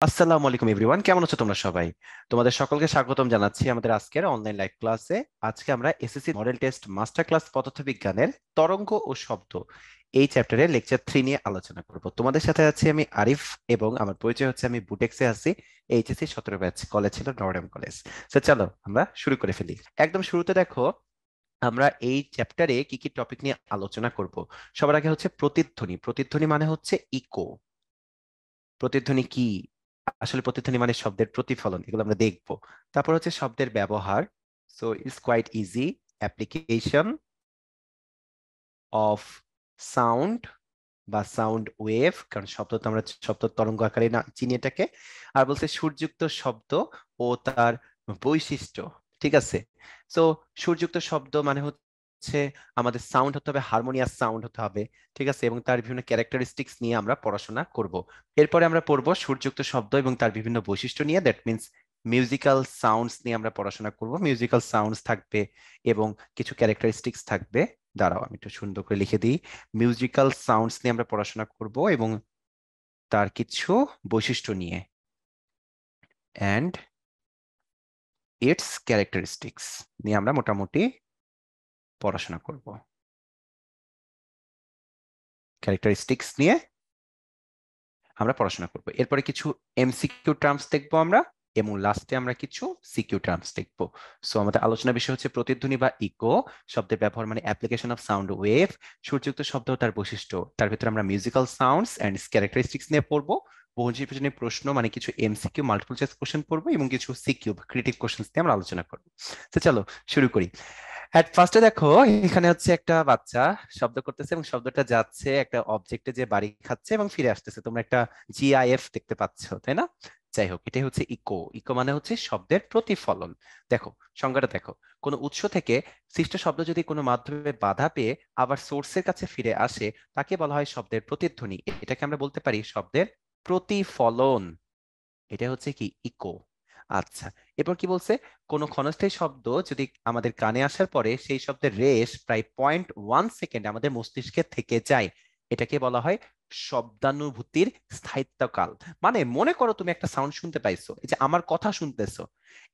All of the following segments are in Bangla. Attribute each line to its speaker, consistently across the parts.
Speaker 1: আসসালামু আলাইকুম এভরিওয়ান, কেমন আছো তোমরা সবাই? তোমাদের সকলকে স্বাগতম জানাচ্ছি আমাদের আজকের অনলাইন লাইভ ক্লাসে। আজকে আমরা SSC model test master class পদার্থবিজ্ঞানের তরঙ্গ ও শব্দ এই চ্যাপ্টারে লেকচার 3 নিয়ে আলোচনা করব। তোমাদের সাথে আছি আমি আরিফ, এবং আমার পরিচয় হচ্ছে আমি বুটেক্সে আছি, এইচএসসি 17 ব্যাচ, কলেজ ছিল নর্ডাম কলেজ। তো চলো আমরা শুরু করে ফেলি। একদম শুরুতে দেখো আমরা এই চ্যাপ্টারে কি কি টপিক নিয়ে আলোচনা করব। সবার আগে হচ্ছে প্রতিধ্বনি। প্রতিধ্বনি মানে হচ্ছে ইকো। প্রতিধ্বনি কি? আসলে প্রতিধ্বনি মানে শব্দের প্রতিফলন, এগুলো আমরা দেখব। তারপর হচ্ছে শব্দের ব্যবহার। So it's quite easy application of sound বা সাউন্ড ওয়েভ, কারণ শব্দ তো আমরা শব্দ তরঙ্গ আকারে না চিনি এটাকে। আর বলছে সুরযুক্ত শব্দ ও তার বৈশিষ্ট্য। ঠিক আছে। সো সুরযুক্ত শব্দ মানে হচ্ছে আমাদের সাউন্ড হতে হবে, হারমোনিয়াস সাউন্ড হতে হবে। ঠিক আছে, এবং তার বিভিন্ন ক্যারেক্টারিস্টিক্স নিয়ে আমরা পড়াশোনা করব। এরপরে আমরা পড়বো সুরযুক্ত শব্দ এবং তার বিভিন্ন বৈশিষ্ট্য নিয়ে, দ্যাট মিনস মিউজিক্যাল সাউন্ডস নিয়ে আমরা পড়াশোনা করব। মিউজিক্যাল সাউন্ডস থাকবে এবং কিছু ক্যারেক্টারিস্টিক্স থাকবে। দাঁড়াও আমি একটু সুন্দর করে লিখে দিই। মিউজিক্যাল সাউন্ডস নিয়ে আমরা পড়াশোনা করব এবং তার কিছু বৈশিষ্ট্য নিয়ে, অ্যান্ড ইটস ক্যারেক্টারিস্টিক্স নিয়ে আমরা মোটামুটি পড়াশোনা করব। ক্যারেক্টারিস্টিক্স নিয়ে আমরা পড়াশোনা করব। এরপরে কিছু এমসিকিউ টার্মস দেখবো আমরা, এবং লাস্টে আমরা কিছু সিকিউ টার্মস দেখবো। সো আমাদের আলোচনা বিষয় হচ্ছে প্রতিধ্বনি বা ইকো, শব্দের ব্যবহার মানে অ্যাপ্লিকেশন অফ সাউন্ড ওয়েভ, সূর্যযুক্ত শব্দ ও তার বৈশিষ্ট্য। তার ভিতরে আমরা মিউজিক্যাল সাউন্ডস এন্ড ক্যারেক্টারিস্টিক্স নিয়ে পড়বো। বহুনির্বাচনী প্রশ্ন মানে কিছু এমসিকিউ মাল্টিপল চয়েস কোশ্চেন পড়বো, এবং কিছু সিকিউ ক্রিটিক কোশ্চেন্স নিয়ে আমরা আলোচনা করবো। তো চলো শুরু করি। এট ফার্স্টে দেখো, এখানে হচ্ছে একটা বাচ্চা শব্দ করতেছে এবং শব্দটা যাচ্ছে একটা অবজেক্টে, যে বাড়ি খাচ্ছে এবং ফিরে আসতেছে। তোমরা একটা জিআইএফ দেখতে পাচ্ছ, তাই না? যাই হোক, এটাই হচ্ছে ইকো। ইকো মানে হচ্ছে শব্দের প্রতিফলন। দেখো সংজ্ঞাটা দেখো, কোনো উৎস থেকে সৃষ্ট শব্দ যদি কোনো মাধ্যমে বাধা পেয়ে আবার সোর্সের কাছে ফিরে আসে, তাকে বলা হয় শব্দের প্রতিধ্বনি। এটাকে আমরা বলতে পারি শব্দের প্রতিফলন। এটা হচ্ছে কি ইকো। আচ্ছা, এরপর কি বলছে? কোন ক্ষণস্থায়ী শব্দ যদি আমাদের কানে আসার পরে সেই শব্দের রেশ প্রায় 0.1 সেকেন্ড আমাদের মস্তিষ্কে থেকে যায়, এটাকে বলা হয় শব্দানুভূতির স্থায়িত্বকাল। মানে মনে করো তুমি একটা সাউন্ড শুনতে পাইছো, এই যে আমার কথা শুনতেছো,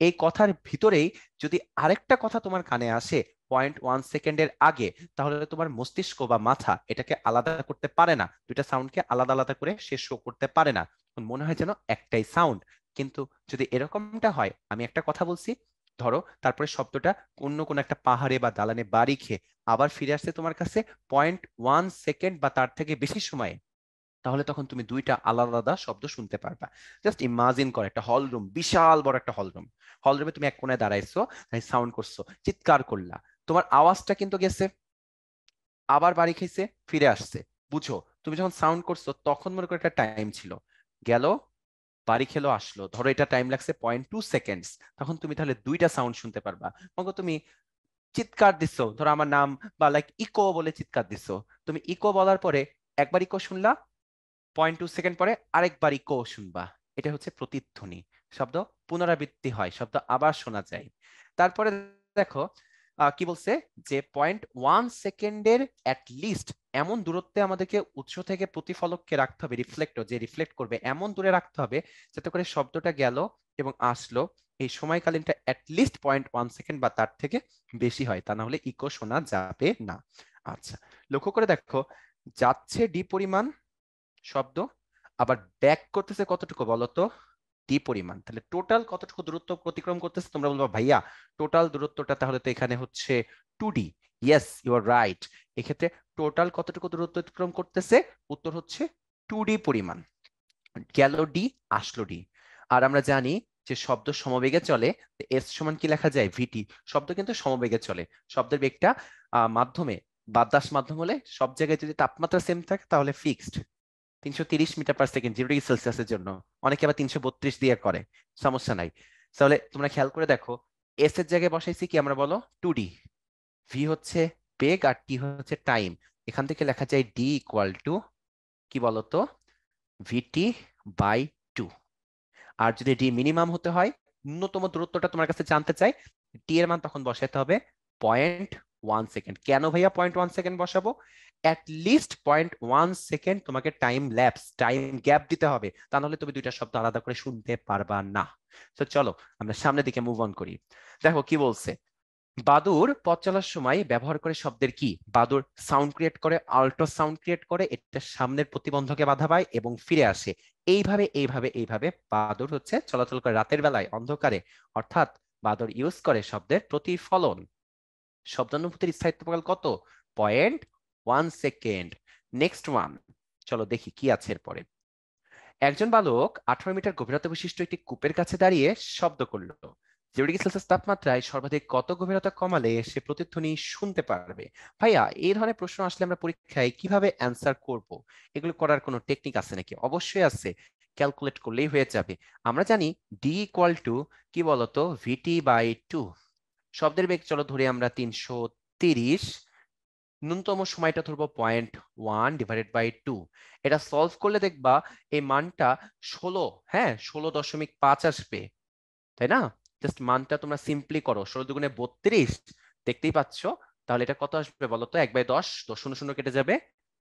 Speaker 1: এই কথার ভিতরেই যদি আরেকটা কথা তোমার কানে আসে 0.1 সেকেন্ডের আগে, তাহলে তোমার মস্তিষ্ক বা মাথা এটাকে আলাদা করতে পারে না, দুইটা সাউন্ডকে আলাদা আলাদা করে সে শো করতে পারে না। মনে হয় যেন একটাই সাউন্ড। কিন্তু যদি এরকমটা হয়, আমি একটা কথা বলছি, ধরো তারপরে শব্দটা অন্য কোনো একটা পাহাড়ে বা দালানে বাড়ি খেয়ে আবার ফিরে আসছে তোমার কাছে 0.1 সেকেন্ড বা তার থেকে বেশি সময়ে, তাহলে তখন তুমি দুইটা আলাদা আলাদা শব্দ শুনতে পারবা। জাস্ট ইমাজিন করো একটা হল রুম, বিশাল বড় একটা হল রুম। হল রুমে তুমি এক কোণায় দাঁড়াইছো, সাউন্ড করছো, চিৎকার করলা, তোমার আওয়াজটা কিন্তু গেছে, আবার বাড়ি খাইছে, ফিরে আসছে। বুঝো, তুমি যখন সাউন্ড করছো তখন মনে করো একটা টাইম ছিল, গেল, বাড়ি খেলো, আসলো, ধরো এটা টাইম লাগছে 0.2 সেকেন্ডস, তখন তুমি তাহলে দুইটা সাউন্ড শুনতে পারবা। মনে করো তুমি চিৎকার দিছো, ধরো আমার নাম, বা লাইক ইকো বলে চিৎকার দিছো, তুমি ইকো বলার পরে একবার ইকো শুনলা, 0.2 সেকেন্ড পরে আরেকবার ইকো শুনবা। এটা হচ্ছে প্রতিধ্বনি। শব্দ পুনরাবৃত্তি হয়, শব্দ আবার শোনা যায়। তারপরে দেখো কি বলছে, যে 0.1 সেকেন্ডের লিস্ট এমন দূরত্বে আমাদেরকে উৎস থেকে প্রতিফলককে রাখতে হবে, রিফ্লেক্টর যে রিফ্লেক্ট করবে এমন দূরে রাখতে হবে, যাতে করে শব্দটা গেল এবং আসলো এই সময়কালীনটা লিস্ট 0.1 সেকেন্ড বা তার থেকে বেশি হয়, তা না হলে ইকো শোনা যাবে না। আচ্ছা, লক্ষ্য করে দেখো, যাচ্ছে ডি পরিমাণ শব্দ, আবার ব্যাক করতেছে কতটুকু বলতো? ডি পরিমাণ। তাহলে টোটাল কতটুকু দূরত্ব অতিক্রম করতেছে? তোমরা বলবো ভাইয়া টোটাল দূরত্বটা তাহলে তো এখানে হচ্ছে 2D। Yes, you are right. এক্ষেত্রে টোটাল কতটুকু দূরত্ব অতিক্রম করতেছে? উত্তর হচ্ছে 2D পরিমাণ। গেল ডি, আসলো ডি। আর আমরা জানি যে শব্দ সমবেগে চলে, এস সমান কি লেখা যায়? ভিটি। শব্দ কিন্তু সমবেগে চলে। শব্দের বেগটা মাধ্যমে, বাতাস মাধ্যম হলে সব জায়গায় যদি তাপমাত্রা সেম থাকে তাহলে fixed 330 metre per second 0 degree সেলসিয়াসের জন্য। অনেকে আবার 332 দিয়ে করে, সমস্যা নাই। তাহলে তোমরা খেয়াল করে দেখো, এস এর জায়গায় বসাইছি কি আমরা বলো? 2D। ভি হচ্ছে বেগ আর টি হচ্ছে টাইম। এখান থেকে লেখা যায় ডি ইকুয়াল টু কি বলতো? ভিটি বাই 2। আর যদি ডি মিনিমাম হতে হয়, ন্যূনতম দূরত্বটা তোমার কাছে জানতে চাই, টি এর মান তখন বসাতে হবে 0.1 সেকেন্ড। কেন ভাইয়া 0.1 সেকেন্ড বসাবো? লিস্ট 0.1 সেকেন্ড তোমাকে টাইম ল্যাপস টাইম গ্যাপ দিতে হবে, তা নাহলে তুমি দুইটা শব্দ আলাদা করে শুনতে পারবা না। তো চলো আমরা সামনের দিকে মুভ অন করি। দেখো কি বলছে, বাদুর পথ চলার সময় ব্যবহার করে শব্দের কি, বাদুর সাউন্ড ক্রিয়েট করে, আল্ট্রা সাউন্ড ক্রিয়েট করে, এটা সামনের প্রতিবন্ধকে বাধা পায় এবং ফিরে আসে। এইভাবে এইভাবে এইভাবে বাদুর হচ্ছে চলাচল করে রাতের বেলায় অন্ধকারে, অর্থাৎ বাদুর ইউজ করে শব্দের প্রতিফলন। শব্দানুভূতির স্থায়িত্বকাল কত, 0.1 সেকেন্ড। নেক্সট ওয়ান, চলো দেখি কি আছে এরপরে। একজন বালক 18 মিটার গভীরতা বিশিষ্ট একটি কূপের কাছে দাঁড়িয়ে শব্দ করলো। 0 ডিগ্রি সেলসিয়াস তাপমাত্রায় সর্বাধিক কত গভীরতা কমালে সে প্রতিধ্বনি শুনতে পারবে? ভাইয়া, এই ধরনের প্রশ্ন আসলে আমরা পরীক্ষায় কিভাবে অ্যান্সার করব? এগুলো করার কোনো টেকনিক আছে নাকি? অবশ্যই আছে, ক্যালকুলেট করলেই হয়ে যাবে। আমরা জানি ডি ইকুয়াল টু কি বলতো, ভিটি বাই 2। শব্দের বেগ চলো ধরি আমরা 330, ন্যূনতম সময়টা ধরবো 0.1 ডিভাইডেড বাই 2। এটা সলভ করলে দেখবা এই মানটা 16, হ্যাঁ 16.5 আসবে, তাই না? জাস্ট মানটা তোমরা সিম্পলি করো, 16 দুগুণে 32, দেখতেই পাচ্ছ। তাহলে এটা কত আসবে বলো তো, 1/10, 10 শূন্য শূন্য কেটে যাবে,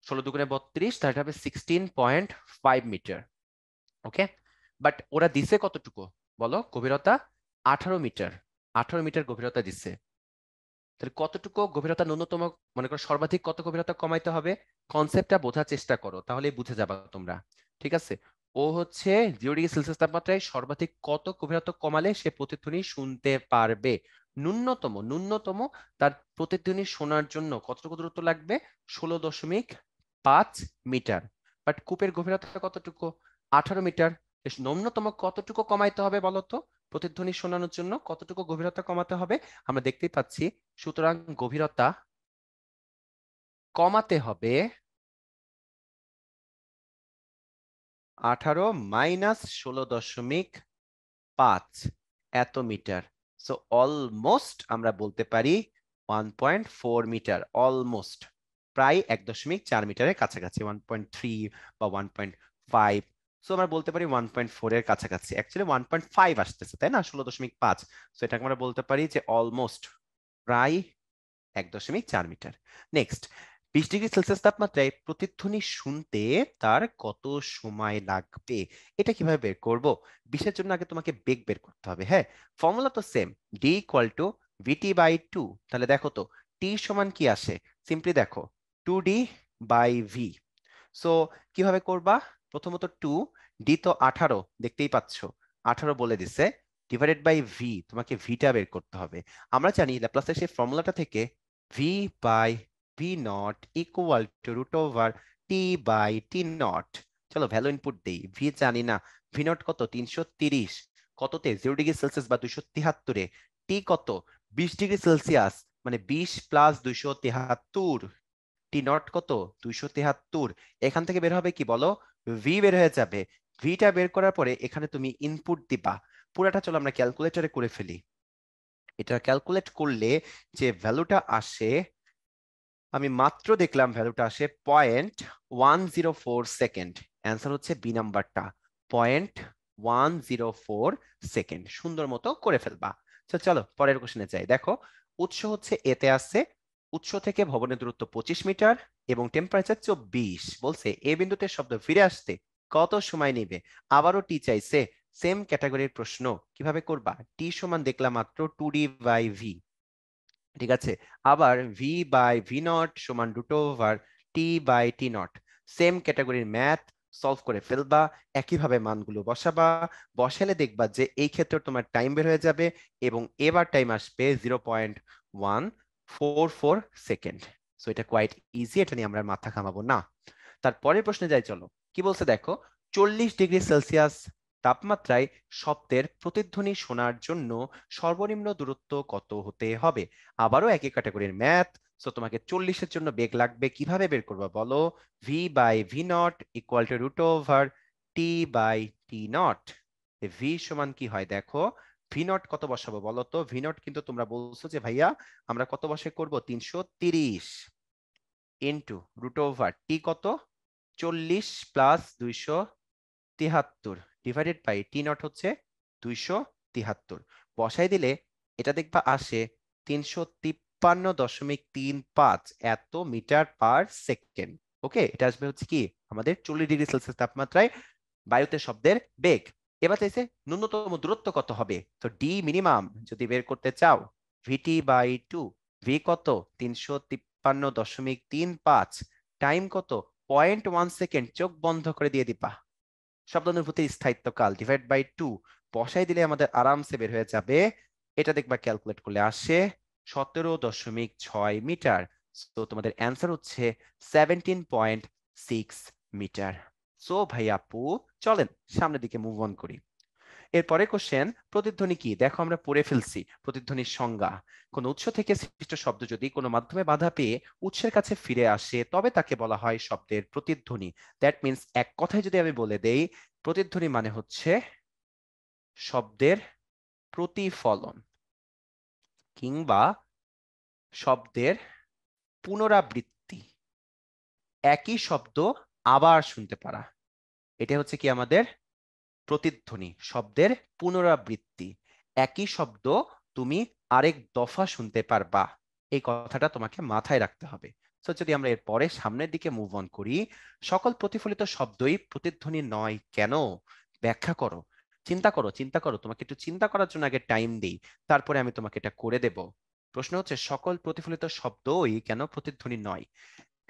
Speaker 1: 16 দুগুণে 32, তাহলে এটা হবে 16.5 মিটার। ওকে, বাট ওরা দিছে কতটুকু বলো, গভীরতা 18 মিটার, 18 মিটার গভীরতা দিছে। তাহলে কতটুকু গভীরতা ন্যূনতম, মনে করো সর্বাধিক কত গভীরতা কমাইতে হবে, কনসেপ্টটা বোঝার চেষ্টা করো তাহলে বুঝে যাবা তোমরা। ঠিক আছে, ও হচ্ছে 0 ডিগ্রি সেলসিয়াস তাপমাত্রায় সর্বাধিক কত গভীরতা কমালে সে প্রতিধ্বনি শুনতে পারবে। ন্যূনতম ন্যূনতম তার প্রতিধ্বনি শোনার জন্য কতটুকু দূরত্ব লাগবে, 16.5 মিটার। বাট কূপের গভীরতা কতটুকু, 18 মিটার। ন্যূনতম কতটুকু কমাইতে হবে বলতো, প্রতিধ্বনি শোনানোর জন্য কতটুকু গভীরতা কমাতে হবে? আমরা দেখতেই পাচ্ছি, সুতরাং গভীরতা কমাতে হবে 18 মাইনাস 16.5 এত মিটার। সো অলমোস্ট আমরা বলতে পারি 1.4 মিটার, অলমোস্ট প্রায় 1.4 মিটারের কাছাকাছি, 1.3 বা 1.5। সো আমরা বলতে পারি 1.4 এর কাছাকাছি, অ্যাকচুয়ালি 1.5 আসতেছে তাই না, 16.5। সো এটাকে আমরা বলতে পারি যে অলমোস্ট প্রায় 1.4 মিটার। নেক্সট, 20 ডিগ্রি সেলসিয়াস তাপমাত্রায় প্রতিধ্বনি শুনতে তার কত সময় লাগবে? এটা কিভাবে বের করব? 20-এর জন্য আগে তোমাকে বেগ বের করতে হবে। হ্যাঁ, ফর্মুলা তো same, D equal to VT by 2। তাহলে দেখো তো টি সমান কি আসে, সিম্পলি দেখো 2d বাই ভি। সো কিভাবে করবা, প্রথমত 2, ডি তো 18 দেখতেই পাচ্ছ, 18 বলে দিছে, ডিভাইডেড বাই ভি, তোমাকে ভিটা বের করতে হবে। আমরা জানি ল্যাপ্লাসের সেই ফর্মুলাটা থেকে V by V not equal to root over T by T not. চলো ভ্যালু ইনপুট দেই, ভি জানি না, ভি নট কত 330, কততে 0 ডিগ্রি সেলসিয়াস বা 273-এ, টি কত 20 ডিগ্রি সেলসিয়াস, মানে 20 প্লাস 273, টি নট কত 273। এখান থেকে বের হবে কি বলো, ভি বের হয়ে যাবে। ভিটা বের করার পরে এখানে তুমি ইনপুট দিবা, পুরাটা চলো আমরা ক্যালকুলেটরে করে ফেলি। এটা ক্যালকুলেট করলে যে ভ্যালুটা আসে, আমি মাত্র দেখলাম ভ্যালুটা আসে 0.104 সেকেন্ড। অ্যান্সার হচ্ছে বি নাম্বারটা, 0.104 সেকেন্ড। সুন্দর মতো করে ফেলবা। তো চলো পরের কোশ্চেনে যাই। দেখো উৎস হচ্ছে এতে আছে, উৎস থেকে ভবনের দূরত্ব 25 মিটার এবং টেম্পারেচার 24। বলছে এ বিন্দুতে শব্দ ফিরে আসতে কত সময় নেবে? আবারও টি চাইছে, সেম ক্যাটাগরির প্রশ্ন। কিভাবে করবা, টি সমান দেখলাম মাত্র 2d বাই ভি, ঠিক আছে। আবার ভি বাই ভি নট সমান root over T by T not, same ক্যাটাগরির ম্যাথ, সলভ করে ফেলবা, একইভাবে মানগুলো বসাবা। বসালে দেখবা যে এই ক্ষেত্রে তোমার টাইম বের হয়ে যাবে এবং এবার টাইম আসবে 0.144 সেকেন্ড। সো এটা কোয়াইট ইজি, এটা নিয়ে আমরা মাথা ঘামাবো না। তারপরের প্রশ্নে যাই চলো, কি বলছে দেখো, 40 ডিগ্রি সেলসিয়াস তাপমাত্রায় শব্দের প্রতিধ্বনি শোনার জন্য সর্বনিম্ন দূরত্ব কত হতে হবে? আবারও একই ক্যাটাগরির ম্যাথ। সো তোমাকে 40-এর জন্য বেগ লাগবে, কিভাবে বের করবা বলো, V by V not equal to root over T by T not. V সমান কি হয় দেখো, ভি নট কত বসাবো বলো তো, ভি নট কিন্তু তোমরা বলছো যে ভাইয়া আমরা কত বসে করব, 330 ইন্টু রুট ওভার টি কত 40 plus 273 divided by T not হচ্ছে 273। বসাই দিলে এটা দেখবা আসে 343 53.35 এত মিটার পার সেকেন্ড। ওকে, এটা আসবে হচ্ছে কি আমাদের 40°C তাপমাত্রায় বায়ুতে শব্দের বেগ। এবার চাইছে ন্যূনতম দূরত্ব কত হবে, তো ডি মিনিমাম যদি বের করতে চাও, ভিটি বাই 2, ভি কত 353.35, টাইম কত 0.1 সেকেন্ড, চোখ বন্ধ করে দিয়ে দিবা। শব্দ অনুভূতির স্থায়িত্বকাল ডিভাইড বাই 2 বসাই দিলে আমাদের আরামসে বের হয়ে যাবে। এটা দেখবা ক্যালকুলেট করলে আসে 17.6 মিটার। তো তোমাদের অ্যান্সার হচ্ছে 17.6 মিটার। সো ভাই আপু চলেন সামনের দিকে মুভ অন করি। এরপরে কোশ্চেন, প্রতিধ্বনি কি? দেখো আমরা পড়ে ফেলছি প্রতিধ্বনির সংজ্ঞা। কোন উৎস থেকে সৃষ্ট শব্দ যদি কোনো মাধ্যমে বাধা পেয়ে উৎসের কাছে ফিরে আসে তবে তাকে বলা হয় শব্দের প্রতিধ্বনি। দ্যাট মিন্স এক কথায় যদি আমি বলে দেই, প্রতিধ্বনি মানে হচ্ছে শব্দের প্রতিফলন কিংবা শব্দের পুনরাবৃত্তি, একই শব্দ আবার শুনতে পারা, এটা হচ্ছে কি আমাদের প্রতিধ্বনি, শব্দের পুনরাবৃত্তি। একই শব্দ তুমি আরেক দফা শুনতে পারবা, এই কথাটা তোমাকে মাথায় রাখতে হবে। তো যদি আমরা এর পরে সামনের দিকে মুভ অন করি, সকল প্রতিফলিত শব্দই প্রতিধ্বনি নয় কেন? ব্যাখ্যা করো, চিন্তা করো, চিন্তা করো। তোমাকে একটু চিন্তা করার জন্য আগে টাইম দিই, তারপরে আমি তোমাকে এটা করে দেব। প্রশ্ন হচ্ছে সকল প্রতিফলিত শব্দই কেন প্রতিধ্বনি নয়।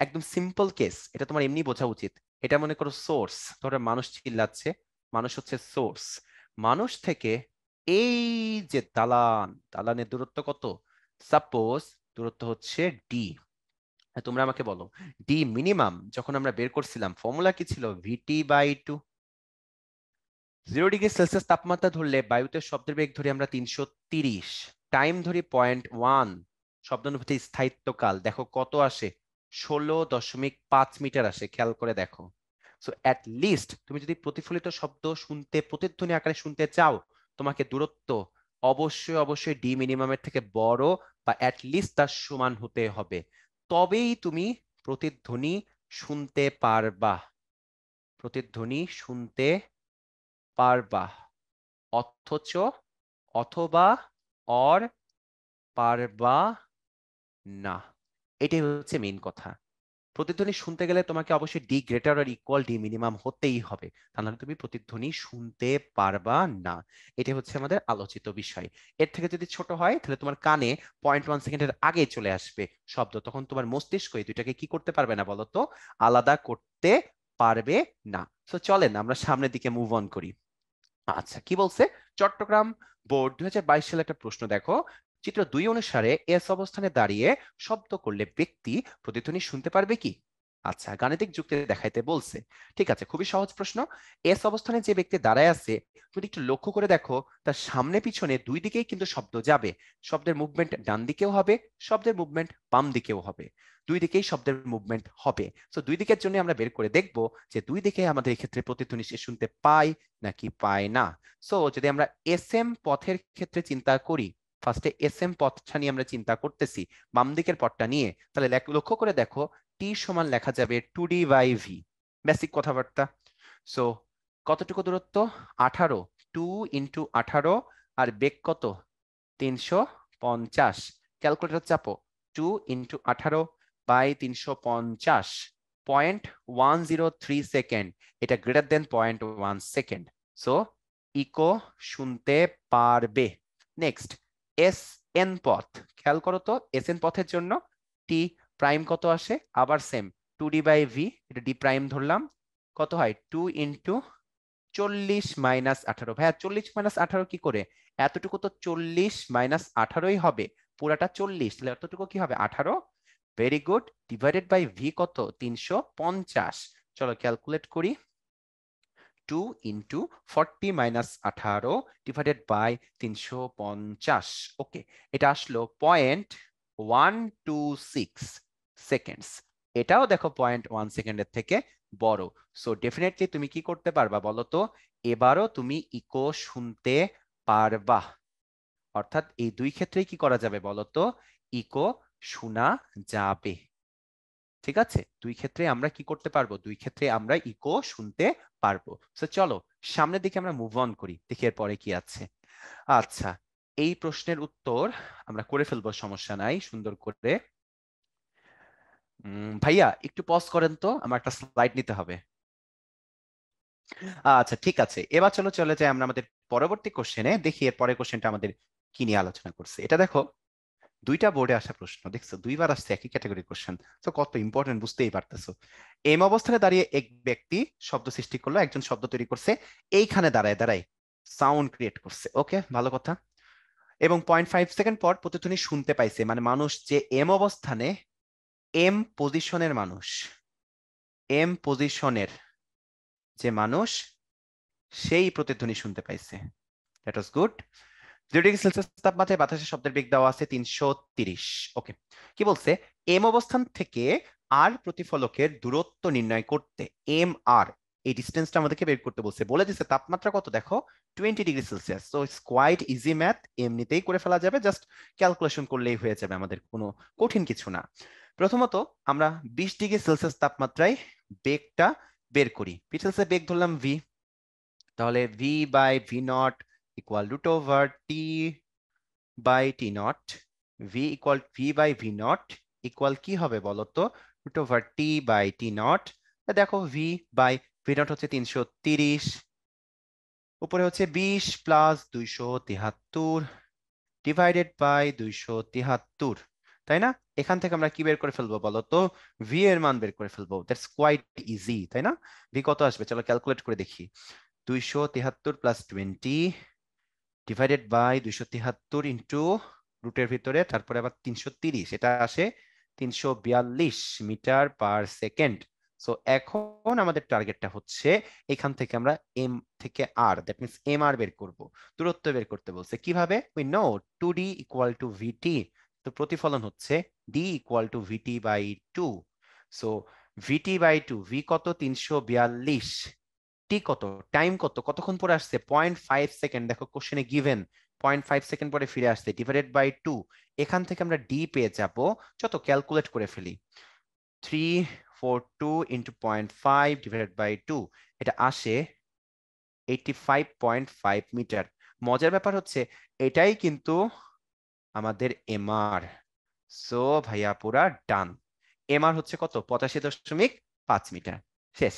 Speaker 1: একদম সিম্পল কেস, এটা তোমার এমনি বোঝা উচিত। এটা মনে করো সোর্স, ধরো মানুষ চিল্লাচ্ছে, মানুষ হচ্ছে সোর্স। মানুষ থেকে এই যে দালান, দালানের দূরত্ব কত? সাপোজ দূরত্ব হচ্ছে ডি। তোমরা আমাকে বলো ডি মিনিমাম যখন আমরা বের করছিলাম ফর্মুলা কি ছিল? ভিটি বাই 2। 0°C তাপমাত্রা ধরলে বায়ুতে শব্দের বেগ ধরি আমরা 330, টাইম ধরি 0.1, শব্দ অনুভূতির স্থায়িত্বকাল দেখো কত আসে, 16.5 মিটার আসে, খেয়াল করে দেখো। সো অ্যাট লিস্ট তুমি যদি প্রতিফলিত শব্দ শুনতে প্রতিধ্বনি আকারে শুনতে চাও, তোমাকে দূরত্ব অবশ্যই অবশ্যই ডি মিনিমামের থেকে বড় বা অ্যাট লিস্ট তার সমান হতে হবে, তবেই তুমি প্রতিধ্বনি শুনতে পারবা। প্রতিধ্বনি শুনতে পারবা, অথচ অথবা অর পারবা না, এটাই হচ্ছে মেইন কথা। প্রতিধ্বনি শুনতে গেলে তোমাকে অবশ্যই ডি গ্রেটার আর ইকুয়াল ডি মিনিমাম হতেই হবে, তা নাহলে তুমি প্রতিধ্বনি শুনতে পারবা না। এটা হচ্ছে আমাদের আলোচিত বিষয়। এর থেকে যদি ছোট হয় তাহলে তোমার কানে 0.1 সেকেন্ডের আগে চলে আসবে শব্দ, তখন তোমার মস্তিষ্ক এই দুইটাকে কি করতে পারবে না বলতো? আলাদা করতে পারবে না। তো চলেন আমরা সামনের দিকে মুভ অন করি। আচ্ছা কি বলছে, চট্টগ্রাম বোর্ড 2022 সালে একটা প্রশ্ন দেখো, চিত্র 2 অনুসারে এস অবস্থানে দাঁড়িয়ে শব্দ করলে ব্যক্তি প্রতিধ্বনি শুনতে পারবে কি? আচ্ছা গাণিতিক যুক্তি দেখাইতে বলছে। ঠিক আছে, খুবই সহজ প্রশ্ন। এস অবস্থানে যে ব্যক্তি দাঁড়ায় আছে, তুমি একটু লক্ষ্য করে দেখো তার সামনে পিছনে দুই দিকেই কিন্তু শব্দ যাবে। শব্দের মুভমেন্ট ডান দিকেও হবে, শব্দের মুভমেন্ট বাম দিকেও হবে, দুই দিকেই শব্দের মুভমেন্ট হবে। তো দুই দিকের জন্য আমরা বের করে দেখব যে দুই দিকে আমাদের এক্ষেত্রে প্রতিধ্বনি সে শুনতে পায় নাকি পায় না। সো যদি আমরা এস এম পথের ক্ষেত্রে চিন্তা করি, ফার্স্টে এস এম পথটা নিয়ে আমরা চিন্তা করতেছি, বাম দিকের পথটা নিয়ে, তাহলে লক্ষ্য করে দেখো টি সমান লেখা যাবে 2d বাই ভি, বেসিক কথাবার্তা। সো কতটুকু দূরত্ব? 18, 2 ইন্টু 18, আর বেগ কত? 350। ক্যালকুলেটর চাপো, 2 ইন্টু 18 বাই 350, 0.103 সেকেন্ড, এটা greater than 0.1 second. So echo শুনতে পারবে। নেক্সট এস এন পথ, খেয়াল করো তো এস এন পথের জন্য টি প্রাইম কত আসে? আবার সেম 2d বাই ভি, এটা ডি প্রাইম ধরলাম, কত হয়? 2 ইন্টু 40 মাইনাস 18। ভাইয়া 40 মাইনাস 18 কি করে? এতটুকু তো 40 মাইনাস 18ই হবে, পুরাটা 40, তাহলে এতটুকু কি হবে? 18। Very good, divided by V কত? 350। চলো ক্যালকুলেট করি, 2 into 40 minus 18 divided by 350। Okay, এটা আসলো 0.126 সেকেন্ডস। এটাও দেখো 0.1 সেকেন্ডের থেকে বড়। সো ডেফিনেটলি তুমি কি করতে পারবা বলো তো? এবারও তুমি ইকো শুনতে পারবা। অর্থাৎ এই দুই ক্ষেত্রেই কি করা যাবে বলো তো? ইকো শোনা যাবে। ঠিক আছে, দুই ক্ষেত্রে আমরা কি করতে পারবো? দুই ক্ষেত্রে আমরা ইকো শুনতে পারবো। তো চলো সামনের দিকে আমরা মুভ অন করি, দেখি এর পরে কি আছে। আচ্ছা এই প্রশ্নের উত্তর আমরা করে ফেলবো, সমস্যা নাই, সুন্দর করে। ভাইয়া একটু পজ করেন তো, আমার একটা স্লাইড নিতে হবে। আচ্ছা ঠিক আছে, এবার চলো চলে যাই আমরা আমাদের পরবর্তী কোশ্চেনে। দেখি এর পরের কোশ্চেনটা আমাদের কি নিয়ে আলোচনা করছে। এটা দেখো, দুইটা বোর্ডে আসা প্রশ্ন, দেখছো দুইবার আসছে একই ক্যাটাগরি কোশ্চেন, তো কত ইম্পর্টেন্ট বুঝতেই পারতেছো। এম অবস্থানে দাঁড়িয়ে এক ব্যক্তি শব্দ সৃষ্টি করলো, একজন শব্দ তৈরি করছে, এইখানে দাঁড়ায় দাঁড়ায় সাউন্ড ক্রিয়েট করছে। ওকে, ভালো কথা। এবং 0.5 সেকেন্ড পর প্রতিধ্বনি শুনতে পাইছে, মানে মানুষ যে এম অবস্থানে, এম পজিশনের মানুষ, এম পজিশনের যে মানুষ, সেই প্রতিধ্বনি শুনতে পাইছে। That was good. 0 degree Celsius তাপমাত্রায় বাতাসের শব্দের বেগ দেওয়া আছে 330। ওকে, কি বলছে? এম অবস্থান থেকে আর প্রতিফলকের দূরত্ব নির্ণয় করতে, এম আর এই ডিস্টেন্সটা আমাদেরকে বের করতে বলছে। বলে দিচ্ছে তাপমাত্রা কত, দেখো 20 degree Celsius. So it's quite easy math, এমনিতেই করে ফেলা যাবে, জাস্ট ক্যালকুলেশন করলেই হয়ে যাবে, আমাদের কোনো কঠিন কিছু না। প্রথমত আমরা 20 ডিগ্রি সেলসিয়াস তাপমাত্রায় বেগটা বের করি। পিছলসে বেগ ধরলাম ভি, তাহলে V by V not equal root over T by T not. V equal V by V not equal কি হবে বলতো, root over T by T not. দেখো ভি বাই ভি নট হচ্ছে 330, উপরে হচ্ছে 20 প্লাস 273 ডিভাইডেড বাই 273, তাই না? এখান থেকে আমরা কি বের করে ফেলবো বলতো, ভি এর মান বের করে ফেলবো। দ্যাটস কোয়াইট ইজি, তাই না? ভি কত আসবে, চলো ক্যালকুলেট করে দেখি। 273 প্লাস 20 ডিভাইডেড বাই 273 ইন্টু রুটের ভিতরে, তারপরে আবার 330, এটা আসে 342 মিটার পার সেকেন্ড। সো এখন আমাদের টার্গেটটা হচ্ছে এখান থেকে আমরা এম থেকে R, that means M R বের করব, দূরত্ব বের করতে বলছে। কিভাবে? We know 2d equal to VT, তো প্রতিফলন হচ্ছে d equal to VT by 2। So VT by 2, V কত 342, টি কত, টাইম কত, কতক্ষণ পরে আসছে 0.5 সেকেন্ড, দেখো কোশ্চেনে গিভেন 0.5 সেকেন্ড পরে ফিরে আসছে, ডিভাইডেড বাই 2। এখান থেকে আমরা ডি পেয়ে যাব, যত ক্যালকুলেট করে ফেলি, 342 ইন্টু 0.5 ডিভাইডেড বাই 2, এটা আসে 85.5 মিটার। মজার ব্যাপার হচ্ছে এটাই কিন্তু আমাদের এমআর। সো ভাইয়া পুরা ডান। এমআর হচ্ছে কত, 85.5 মিটার। শেষ।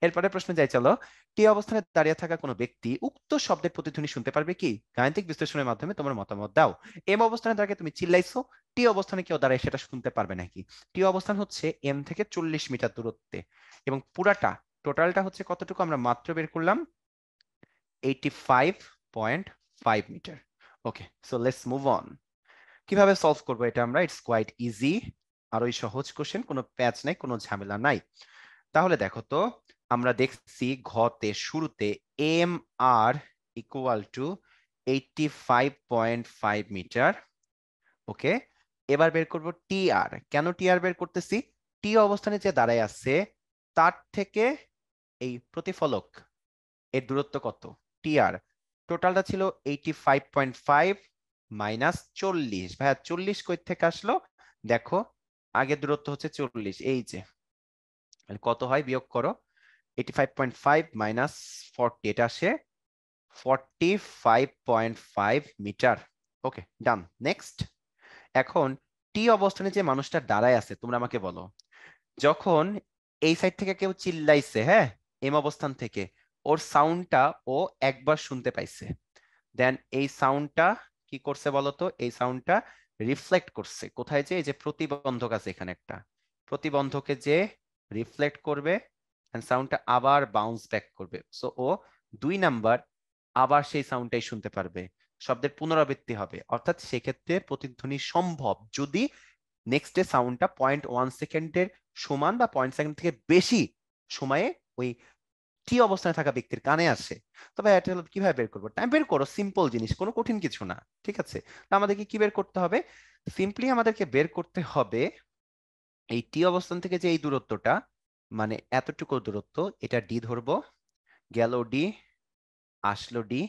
Speaker 1: এরপরে প্রশ্ন যাই চলো। টি অবস্থানে দাঁড়িয়ে থাকা কোনো ব্যক্তি উক্ত শব্দের প্রতিধ্বনি শুনতে পারবে কি? গাণিতিক বিশ্লেষণের মাধ্যমে তোমার মতামত দাও। এম অবস্থানে দাঁড়িয়ে তুমি চিল্লাইছো, টি অবস্থানে কেউ দাঁড়ায় সেটা শুনতে পারবে নাকি? টি অবস্থান হচ্ছে এম থেকে 40 মিটার দূরত্বে, এবং পুরাটা টোটালটা হচ্ছে কতটুকু, আমরা মাত্র বের করলাম 85.5 metre. Okay, so let's move on. কিভাবে সলভ করবো এটা আমরা? ইটস কোয়াইট ইজি, আর ওই সহজ কোশ্চেন, কোনো প্যাচ নাই, কোনো ঝামেলা নাই। তাহলে দেখো তো, আমরা দেখছি ঘতে শুরুতে M R equal to 85.5 metre. Okay, এবার বের করব টি আর। কেন টি আর বের করতেছি? টি অবস্থানে যে দাঁড়ায় আছে তার থেকে এই প্রতিফলক এর দূরত্ব কত, টি আর। টোটালটা ছিল 85.5 মাইনাস 40। ভাইয়া 40 কই থেকে আসলো? দেখো আগের দূরত্ব হচ্ছে 40, এই যে, কত হয় বিয়োগ করো, 85.5 মাইনাস 40, এটা আসে 45.5 মিটার। ওকে, ডান। নেক্সট, এখন টি অবস্থানে যে মানুষটা দাঁড়ায় আছে, তোমরা আমাকে বলো, যখন এই সাইড থেকে কেউ চিল্লাইছে, হ্যাঁ, এম অবস্থান থেকে, ওর সাউন্ডটা ও একবার শুনতে পাইছে, দেন এই সাউন্ডটা কি করছে বলতো, এই সাউন্ডটা রিফ্লেক্ট করছে কোথায়, যে এই যে প্রতিবন্ধক আছে এখানে একটা, প্রতিবন্ধকে যে রিফ্লেক্ট করবে, সাউন্ডটা আবার বাউন্স ব্যাক করবে। সো ও 2 নাম্বার আবার সেই সাউন্ডটাই শুনতে পারবে, শব্দের পুনরাবৃত্তি হবে, অর্থাৎ সেক্ষেত্রে প্রতিধ্বনি সম্ভব যদি নেক্সট ডে সাউন্ডটা 0.1 সেকেন্ডের সমান বা 0.1 সেকেন্ড থেকে বেশি সময়ে ওই টি অবস্থানে থাকা ব্যক্তির কানে আসে। তবে এটা হলো কিভাবে বের করবো, টাইম বের করো, সিম্পল জিনিস, কোনো কঠিন কিছু না, ঠিক আছে? তো আমাদেরকে কি বের করতে হবে? সিম্পলি আমাদেরকে বের করতে হবে এই টি অবস্থান থেকে যে এই দূরত্বটা, মানে এতটুকু দূরত্ব, এটা ডি ধরবো, গেল ডি, আসলো ডি,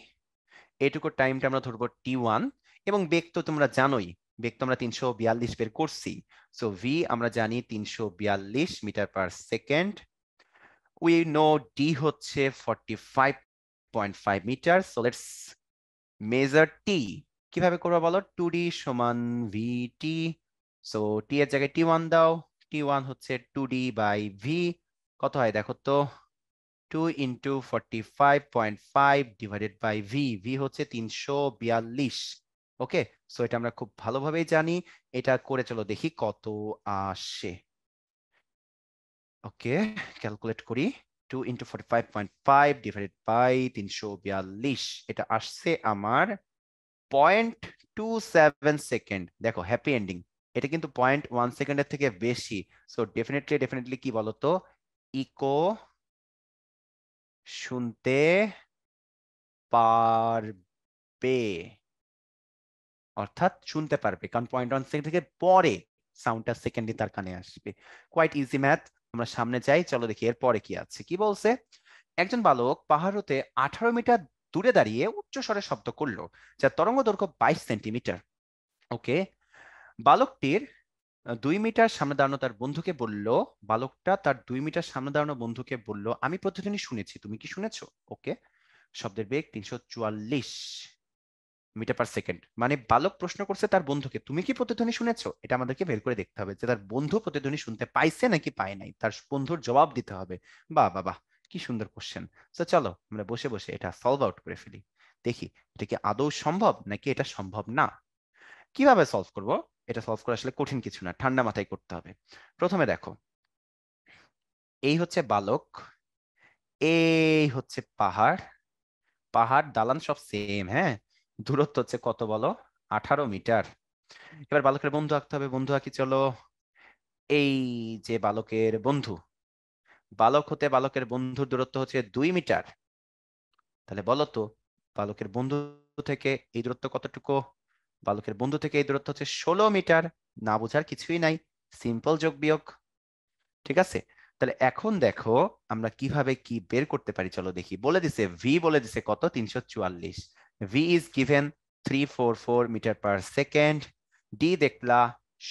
Speaker 1: এটুকু টাইমটা আমরা ধরবো টি1। এবং বেগ তো তোমরা জানোই, বেগ তো আমরা 342 বের করছি। সো ভি আমরা জানি 342 metre per second. We know D হচ্ছে 45.5 metre. So let's measure T. কিভাবে করবো বলো? 2d সমান vt, সো টি এর জায়গায় t1 দাও, t1 হচ্ছে 2d বাই v, কত হয় দেখো তো, 2 into 45.5 divided by V, V হচ্ছে 342। ওকে, সো এটা আমরা খুব ভালোভাবেই জানি। এটা করে চলো দেখি কত আসে। ওকে, ক্যালকুলেট করি। 2 ইন্টু 45.5 ডিভাইডেড বাই 342, এটা আসছে আমার 0.27 সেকেন্ড। দেখো হ্যাপি এন্ডিং, এটা কিন্তু 0.1 সেকেন্ডের থেকে বেশি। সো ডেফিনেটলি কি বলতো, ইকো শুনতে পারবে, অর্থাৎ শুনতে পারবে, কারণ 0.1 সেকেন্ড থেকে পরে সাউন্ডটা সেকেন্ডে তার কানে আসবে। Quite easy math. আমরা সামনে যাই, চলো দেখি এর পরে কি আছে। কি বলছে? একজন বালক পাহাড় হতে 18 মিটার দূরে দাঁড়িয়ে উচ্চ স্বরে শব্দ করলো, যার তরঙ্গ দৈর্ঘ্য 22 সেন্টিমিটার। ওকে, বালকটির 2 মিটার সামনে দাঁড়ানো তার বন্ধুকে বলল, বালকটা তার 2 মিটার সামনে দাঁড়ানো বন্ধুকে বলল, আমি প্রতিধ্বনি শুনেছি, তুমি কি শুনেছো? ওকে, শব্দের বেগ 344 মিটার পার সেকেন্ড। মানে বালক প্রশ্ন করছে তার বন্ধুকে, তুমি কি প্রতিধ্বনি শুনেছো? এটা আমাদেরকে বের করে দেখতে হবে যে তার বন্ধু প্রতিধ্বনি শুনতে পাইছে নাকি পায় নাই, তার বন্ধুর জবাব দিতে হবে। বাহ বাহ বাহ, কি সুন্দর কোশ্চেন। তো চলো আমরা বসে বসে এটা সলভ আউট করে ফেলি, দেখি এটা কি আদৌ সম্ভব নাকি এটা সম্ভব না। কিভাবে সলভ করব? এটা সলভ করা আসলে কঠিন কিছু না, ঠান্ডা মাথায় করতে হবে। প্রথমে দেখো, এই হচ্ছে বালক, এই হচ্ছে পাহাড়, পাহাড় দালান সব সেম, হ্যাঁ। দূরত্ব হচ্ছে কত বলো? 18 মিটার। এবার বালকের বন্ধু আঁকতে হবে, বন্ধু আঁকি চলো। এই যে বালকের বন্ধু, বালক হতে বালকের বন্ধুর দূরত্ব হচ্ছে 2 মিটার। তাহলে বলো তো, বালকের বন্ধু থেকে এই দূরত্ব কতটুকু? বালকের বন্ধু থেকে এই দূরত্ব হচ্ছে 16 মিটার। না বোঝার কিছুই নাই, সিম্পল যোগ বিয়োগ। ঠিক আছে, তাহলে এখন দেখো আমরা কিভাবে কি বের করতে পারি, চলো দেখি। বলে দিছে ভি, বলে দিছে কত? 344। V is given 344 metre per second. D দেখলা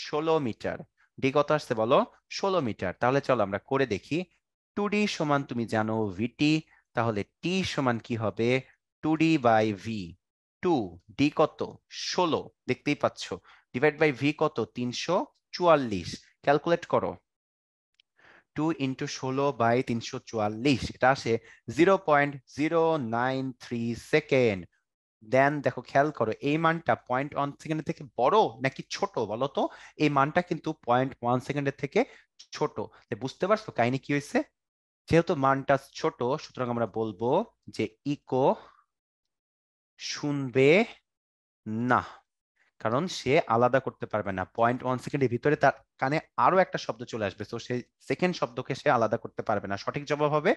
Speaker 1: 16 মিটার। ডি কত আসছে বলো? 16 মিটার। তাহলে চলো আমরা করে দেখি। 2d সমান তুমি জানো ভিটি, তাহলে টি সমান কি হবে? 2d by V. 2 ডি কত? 16, দেখতেই পাচ্ছ, ডিভাইড বাই ভি কত? 344। ক্যালকুলেট করো, 2 × 16/344, এটা আসে 0.093 সেকেন্ড। দেন দেখো, খেয়াল করো এই মানটা 0.1 সেকেন্ডের থেকে বড় নাকি ছোট বলো তো? এই মানটা কিন্তু 0.1 সেকেন্ডের থেকে ছোট। বুঝতে পারছো কাহিনী কি হয়েছে? যেহেতু মানটা ছোট, সুতরাং আমরা বলবো যে ইকো শুনবে না, কারণ সে আলাদা করতে পারবে না। 0.1 সেকেন্ডের ভিতরে তার কানে আরো একটা শব্দ চলে আসবে, তো সেই সেকেন্ড শব্দকে সে আলাদা করতে পারবে না। সঠিক জবাব হবে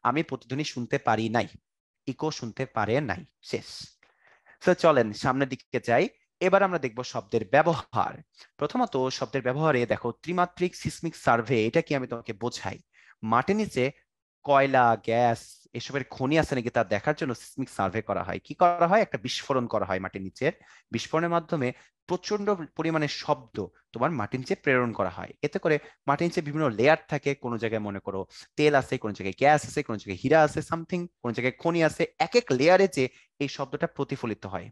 Speaker 1: আমি প্রতিধ্বনি শুনতে পারি নাই, ইকো শুনতে পারে নাই। শেষ। তো চলেন সামনের দিকে যাই। এবার আমরা দেখব শব্দের ব্যবহার। প্রথমত শব্দের ব্যবহারে দেখো, ত্রিমাত্রিক সিসমিক সার্ভে, এটা কি আমি তোমাকে বোঝাই। মাটির নিচে কয়লা, গ্যাস এসবের খনি আছে নাকি তা দেখার জন্য সিসমিক সার্ভে করা হয়। কি করা হয়? একটা বিস্ফোরণ করা হয় মাটির নিচের। বিস্ফোরণের মাধ্যমে প্রচন্ড পরিমাণে শব্দ তোমার মাটির নিচে প্রেরণ করা হয়। এতে করে মাটির নিচে বিভিন্ন লেয়ার থাকে, কোনো জায়গায় মনে করো তেল আছে, কোনো জায়গায় গ্যাস আছে, কোনো জায়গায় হীরা আছে সামথিং, কোনো জায়গায় খনি আছে। এক এক লেয়ারে যে এই শব্দটা প্রতিফলিত হয়।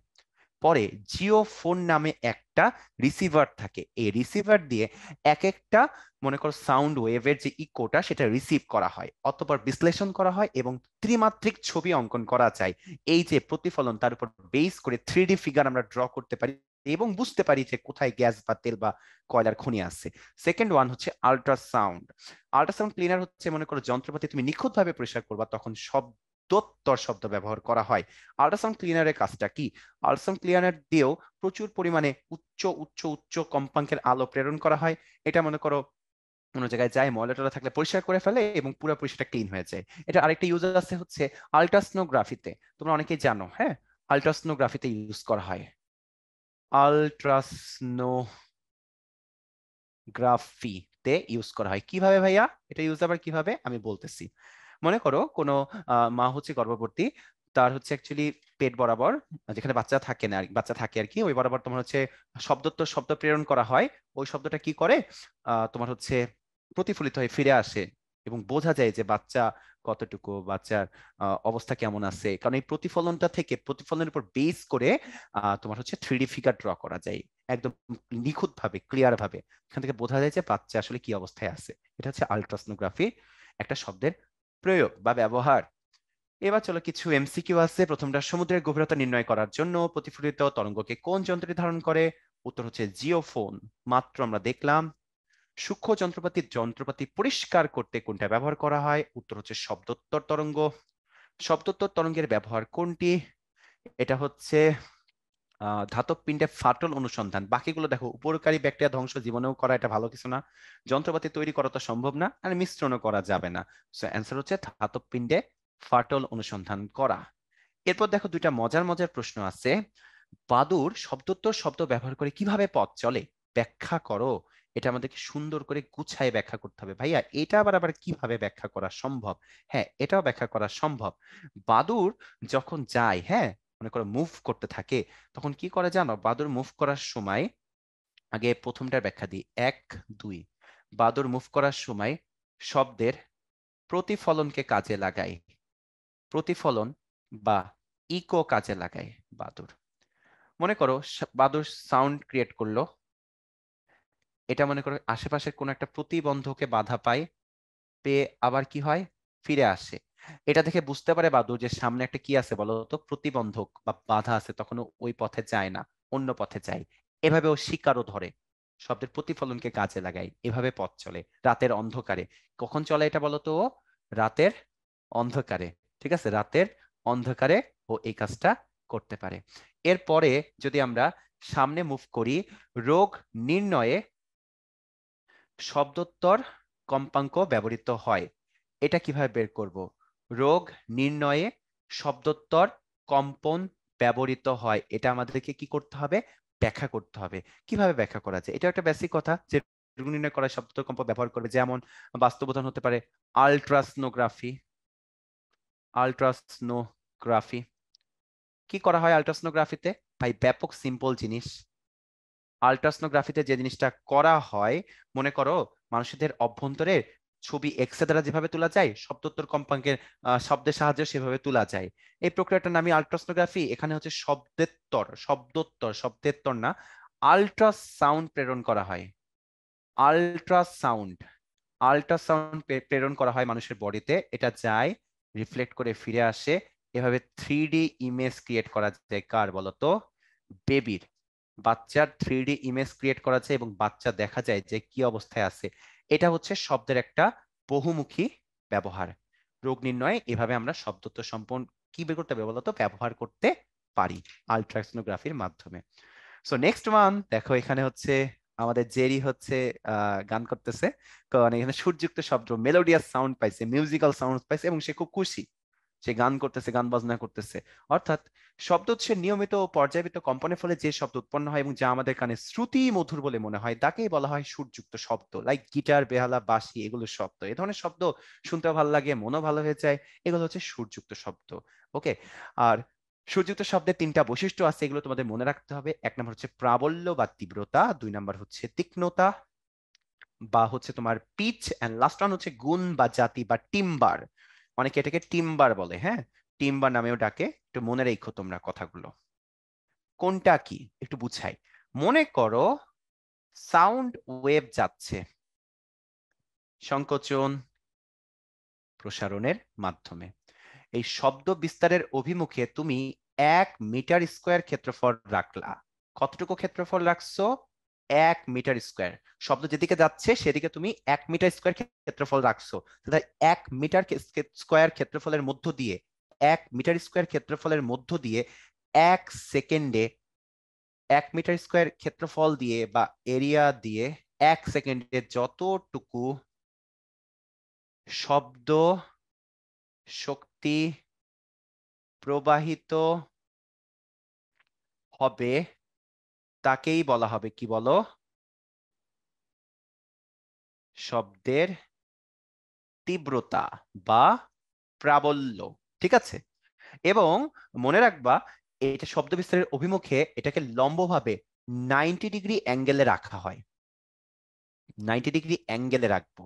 Speaker 1: পরে জিওফোন নামে একটা রিসিভার থাকে, এই রিসিভার দিয়ে এক একটা মনে করো সাউন্ড ওয়েভের যে ইকোটা সেটা রিসিভ করা হয়, অতঃপর বিশ্লেষণ করা হয় এবং ত্রিমাত্রিক ছবি অঙ্কন করা যায়। এই যে প্রতিফলন, তার উপর বেস করে 3D ফিগার আমরা ড্র করতে পারি এবং বুঝতে পারি যে কোথায় গ্যাস বা তেল বা কয়লার খনি আছে। সেকেন্ড ওয়ান হচ্ছে আল্ট্রাসাউন্ড। আল্ট্রাসাউন্ড ক্লিনার হচ্ছে মনে করো যন্ত্রপাতি তুমি নিখুঁতভাবে পরিষ্কার করবা, তখন শব্দোত্তর শব্দ ব্যবহার করা হয়। আল্ট্রাসাউন্ড ক্লিনারের কাজটা কি? আল্ট্রাসাউন্ড ক্লিনার দিয়েও প্রচুর পরিমাণে উচ্চ উচ্চ উচ্চ কম্পাঙ্কের আলো প্রেরণ করা হয়। এটা মনে করো কোনো জায়গায় যায়, ময়লা টলা থাকলে পরিষ্কার করে ফেলে এবং পুরোপুরি সেটা ক্লিন হয়ে যায়। এটা আরেকটা ইউজ আছে হচ্ছে আল্ট্রাসনোগ্রাফিতে, তোমরা অনেকেই জানো, হ্যাঁ। আল্ট্রাসনোগ্রাফিতে ইউজ করা হয়, আল্ট্রাসনোগ্রাফিতে ইউজ করা হয়। কিভাবে ভাইয়া এটা ইউজ আবার কিভাবে আমি বলতেছি। মনে করো কোনো মা হচ্ছে গর্ভবতী, তার হচ্ছে অ্যাকচুয়ালি পেট বরাবর, যেখানে বাচ্চা থাকে না, বাচ্চা থাকে আর কি, ওই বরাবর তোমার হচ্ছে শব্দ প্রেরণ করা হয়। ওই শব্দটা কি করে তোমার হচ্ছে প্রতিফলিত হয়ে ফিরে আসে এবং বোঝা যায় যে বাচ্চা কতটুকু, বাচ্চার অবস্থা কেমন আছে, কারণ এই প্রতিফলনটা থেকে, প্রতিফলনের উপর বেস করে তোমার হচ্ছে 3D ফিগার ড্র করা যায় একদম নিখুঁত ভাবে, ক্লিয়ার ভাবে। এখান থেকে বোঝা যায় যে বাচ্চা আসলে কি অবস্থায় আছে। এটা হচ্ছে আলট্রাসোনোগ্রাফি একটা শব্দের প্রয়োগ বা ব্যবহার। এবার চলো কিছু এমসিকিউ আছে। প্রথমটা, সমুদ্রের গভীরতা নির্ণয় করার জন্য প্রতিফলিত তরঙ্গকে কোন যন্ত্রটি ধারণ করে? উত্তর হচ্ছে জিওফোন, মাত্র আমরা দেখলাম। সূক্ষ্ম যন্ত্রপাতি পরিষ্কার করতে কোনটা ব্যবহার করা হয়? উত্তর হচ্ছে শব্দোত্তর তরঙ্গ। শব্দোত্তর তরঙ্গের ব্যবহার কোনটি? এটা হচ্ছে ধাতব পিণ্ডে ফাটল অনুসন্ধান। বাকিগুলো দেখো, উপকারী ব্যাকটেরিয়া ধ্বংস জীবনেও করা এটা ভালো কিছু না, যন্ত্রপাতি তৈরি করা তো সম্ভব না, আর মিশ্রণও করা যাবে না। সো অ্যান্সার হচ্ছে ধাতব পিণ্ডে ফাটল অনুসন্ধান করা। এরপর দেখো দুইটা মজার মজার প্রশ্ন আছে। বাদুড় শব্দোত্তর শব্দ ব্যবহার করে কিভাবে পথ চলে? ব্যাখ্যা করো। এটা আমাদেরকে সুন্দর করে গুছায় ব্যাখ্যা করতে হবে। ভাইয়া এটা আবার আবার কিভাবে ব্যাখ্যা করা সম্ভব? হ্যাঁ, এটাও ব্যাখ্যা করা সম্ভব। বাদুড় যখন যায়, হ্যাঁ, মনে করো মুভ করতে থাকে, তখন কি করে জানো? বাদুড় মুভ করার সময়, আগে প্রথমটার ব্যাখ্যা দিই, 1 2, বাদুড় মুভ করার সময় শব্দের প্রতিফলনকে কাজে লাগায়। প্রতিফলন বা ইকো কাজে লাগায় বাদুড়। মনে করো বাদুড় সাউন্ড ক্রিয়েট করলো, এটা মনে করো আশেপাশের কোন একটা প্রতিবন্ধকে বাধা পায়, পেয়ে আবার কি হয়, ফিরে আসে। এটা দেখে বুঝতে পারে বাদুড় যে সামনে একটা কি আছে বলো তো, প্রতিবন্ধক বা বাধা আছে, তখন ওই পথে যায় না, অন্য পথে যায়। এভাবে ও শিকারও ধরে, শব্দের প্রতিফলনকে কাজে লাগায়, এভাবে পথ চলে রাতের অন্ধকারে। কখন চলে এটা বলো তো? রাতের অন্ধকারে। ঠিক আছে, রাতের অন্ধকারে ও এই কাজটা করতে পারে। এরপরে যদি আমরা সামনে মুভ করি, রোগ নির্ণয়ে শব্দোত্তর কম্পাঙ্ক ব্যবহৃত হয়। এটা কিভাবে বের করব? রোগ নির্ণয়ে শব্দোত্তর কম্পন ব্যবহৃত হয়, এটা আমাদেরকে কি করতে হবে? ব্যাখ্যা করতে হবে। কিভাবে ব্যাখ্যা করা যায়? এটা একটা বেসিক কথা যে রোগ নির্ণয় করার শব্দোত্তর কম্পন ব্যবহার করবে। যেমন বাস্তব উদাহরণ হতে পারে আলট্রাসনোগ্রাফি। আলট্রাসনোগ্রাফি কি করা হয় আলট্রাসনোগ্রাফিতে? ভাই ব্যাপক সিম্পল জিনিস। আলট্রাসনোগ্রাফিতে যে জিনিসটা করা হয়, মনে করো মানুষদের অভ্যন্তরে ছবি এক্সরে দ্বারা যেভাবে তোলা যায়, শব্দোত্তর কম্পাঙ্কের শব্দের সাহায্যে সেভাবে তোলা যায়। এই প্রক্রিয়াটার নামই আলট্রাসনোগ্রাফি। এখানে হচ্ছে শব্দেত্তর না, আলট্রাসাউন্ড প্রেরণ করা হয়। আলট্রাসাউন্ড আলট্রাসাউন্ড প্রেরণ করা হয় মানুষের বডিতে, এটা যায়, রিফ্লেক্ট করে ফিরে আসে। এভাবে 3D ইমেজ ক্রিয়েট করা যায়। কার বলতো? বেবির, বাচ্চার 3D ইমেজ ক্রিয়েট করা যায় এবং বাচ্চা দেখা যায় যে কি অবস্থায় আছে। এটা হচ্ছে শব্দের একটা বহুমুখী ব্যবহার। রোগ নির্ণয় এভাবে আমরা শব্দত্ব সম্পন্ন কি বের করতে হবে বলতো? ব্যবহার করতে পারি আলট্রাসোনোগ্রাফির মাধ্যমে। সো নেক্সট ওয়ান দেখো, এখানে হচ্ছে আমাদের জেরি হচ্ছে গান করতেছে, কারণ এখানে সুরযুক্ত শব্দ, মেলোডিয়াস সাউন্ড পাইছে, মিউজিক্যাল সাউন্ড পাইছে এবং সে খুব খুশি। সে গান করতেছে, গান বাজনা করতেছে। অর্থাৎ শব্দ হচ্ছে নিয়মিত ও পর্যায়বৃত্ত কম্পনের ফলে যে শব্দ উৎপন্ন হয় এবং যা আমাদের কানে শ্রুতি মধুর বলে মনে হয়, তাকেই বলা হয় সুরযুক্ত শব্দ। লাইক গিটার, বেহালা, বাঁশি, এগুলো শব্দ। এ ধরনের শব্দ শুনতেও ভালো লাগে, মনও ভালো হয়ে যায়, এগুলো হচ্ছে সুরযুক্ত শব্দ। ওকে। আর সুরযুক্ত শব্দের 3টা বৈশিষ্ট্য আছে, এগুলো তোমাদের মনে রাখতে হবে। 1 নম্বর হচ্ছে প্রাবল্য বা তীব্রতা, 2 নম্বর হচ্ছে তীক্ষ্ণতা বা হচ্ছে তোমার পিচ, এন্ড লাস্ট ওয়ান হচ্ছে গুণ বা জাতি বা টিম্বার। অনেকে এটাকে টিম্বার বলে, হ্যাঁ, টিম্বার নামেও ডাকে। একটু মনে রেখো তোমরা কথাগুলো। কোনটা কি একটু বুঝাই। মনে করো সাউন্ড ওয়েভ যাচ্ছে সংকোচন প্রসারণের মাধ্যমে। এই শব্দ বিস্তারের অভিমুখে তুমি 1 মিটার স্কোয়ার ক্ষেত্রফল রাখলা। কতটুকু ক্ষেত্রফল রাখছো? 1 মিটার স্কোয়ার। শব্দ যেদিকে যাচ্ছে সেদিকে তুমি 1 মিটার স্কোয়ার ক্ষেত্রফল রাখছো। তাহলে 1 মিটার স্কোয়ার ক্ষেত্রফলের মধ্য দিয়ে, 1 মিটার স্কোয়ার ক্ষেত্রফলের মধ্য দিয়ে 1 সেকেন্ডে, 1 মিটার স্কোয়ার ক্ষেত্রফল দিয়ে বা এরিয়া দিয়ে 1 সেকেন্ডে যতটুকু শব্দ শক্তি প্রবাহিত হবে তাকেই বলা হবে কি বলো? শব্দের তীব্রতা বা প্রাবল্য। ঠিক আছে। এবং মনে রাখবা, এটা শব্দ বিস্তারের অভিমুখে এটাকে লম্বভাবে 90 ডিগ্রি অ্যাঙ্গেলে রাখা হয়। 90 ডিগ্রি অ্যাঙ্গেলে রাখবো।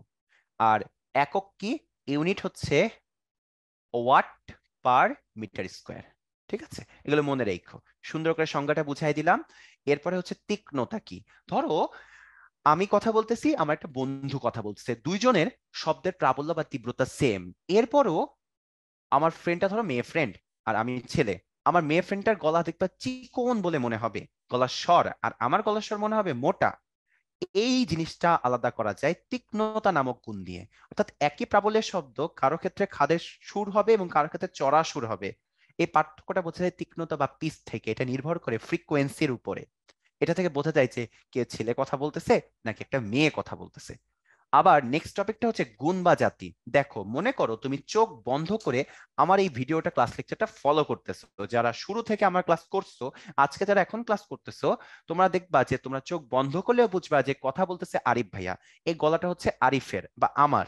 Speaker 1: আর একক কি? ইউনিট হচ্ছে ওয়াট পার মিটার স্কোয়ার। ঠিক আছে, এগুলো মনে রেখো। সুন্দর করে সংজ্ঞাটা বুঝাই দিলাম। এরপরে হচ্ছে তীক্ষ্ণতা কি। ধরো আমি কথা বলতেছি, আমার একটা বন্ধু কথা বলতেছে, দুইজনের শব্দের প্রাবল্য বা তীব্রতা সেম। এরপরও আমার ফ্রেন্ডটা ধরো মেয়ে ফ্রেন্ড আর আমি ছেলে, আমার মেয়ে ফ্রেন্ডটার গলা দেখবা চিকন বলে মনে হবে, গলার স্বর, আর আমার গলার স্বর মনে হবে মোটা। এই জিনিসটা আলাদা করা যায় তীক্ষ্ণতা নামক গুণ দিয়ে। অর্থাৎ একই প্রাবল্যের শব্দ কারো ক্ষেত্রে খাদের সুর হবে এবং কারো ক্ষেত্রে চড়া সুর হবে। এই পার্থক্যটা বোঝা যায় তীক্ষ্ণতা বা পিচ থেকে। এটা নির্ভর করে ফ্রিকোয়েন্সির উপরে। এটা থেকে বোঝা যায় যে কে ছেলে কথা বলতেছে নাকি একটা মেয়ে কথা বলতেছে। আবার নেক্সট টপিকটা হচ্ছে গুণ বা জাতি। দেখো মনে করো তুমি চোখ বন্ধ করে আমার এই ভিডিওটা ক্লাস লেকচারটা ফলো করতেছো, যারা শুরু থেকে আমার ক্লাস করছো, আজকে যারা এখন ক্লাস করতেছো, তোমরা দেখবা যে তোমরা চোখ বন্ধ করলেও বুঝবা যে কথা বলতেছে আরিফ ভাইয়া, এই গলাটা হচ্ছে আরিফের বা আমার,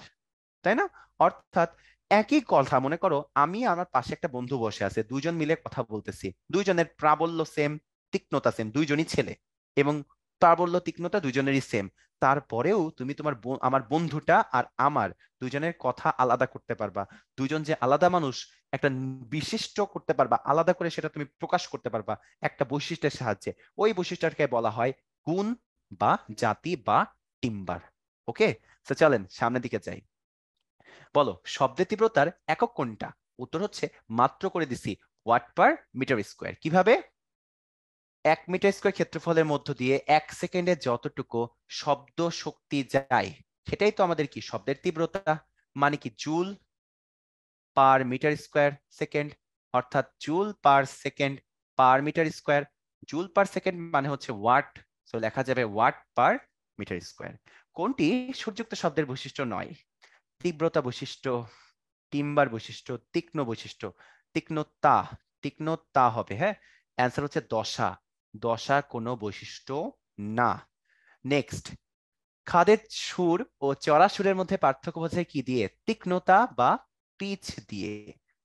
Speaker 1: তাই না? অর্থাৎ একই কথা, মনে করো আমি আমার পাশে একটা বন্ধু বসে আছে, দুইজন মিলে কথা বলতেছি, দুইজনের প্রাবল্য সেম, তীক্ষ্ণতা সেম, দুইজনই ছেলে, এবং প্রাবল্য তীক্ষ্ণতা দুইজনেরই সেম। তারপরেও তুমি তোমার আমার বন্ধুটা আর আমার দুইজনের কথা আলাদা করতে পারবা। দুইজন যে আলাদা মানুষ, একটা বিশিষ্ট করতে পারবা, আলাদা করে সেটা তুমি প্রকাশ করতে পারবা একটা বৈশিষ্ট্যের সাহায্যে। ওই বৈশিষ্ট্যটাকে বলা হয় গুণ বা জাতি বা টিম্বার। ওকে, তো চলেন সামনের দিকে যাই। বলো শব্দের তীব্রতার একক কোনটা? উত্তর হচ্ছে মাত্র করে দিছি ওয়াট পার মিটার স্কোয়ার। কিভাবে? 1 মিটার স্কোয়ার ক্ষেত্রফলের মধ্য দিয়ে 1 সেকেন্ডে যতটুকু শব্দ শক্তি যায়, সেটাই তো আমাদের কি শব্দের তীব্রতা। মানে কি joule per metre square second, অর্থাৎ joule per second per metre square. Joule per second মানে হচ্ছে ওয়াট, তো লেখা যাবে ওয়াট পার মিটার স্কোয়ার। কোনটি সুরযুক্ত শব্দের বৈশিষ্ট্য নয়? তীব্রতা বৈশিষ্ট্য, টিম্বার বৈশিষ্ট্য, তীক্ষ্ণ বৈশিষ্ট্য। তীক্ষ্ণতা, তীক্ষ্ণতা হবে, হ্যাঁ। অ্যান্সার হচ্ছে দশা, দশা কোনো বৈশিষ্ট্য না। নেক্সট, খাদের সুর ও চড়া সুরের মধ্যে পার্থক্য বোঝায় কি দিয়ে? তীক্ষ্ণতা বা পিচ দিয়ে।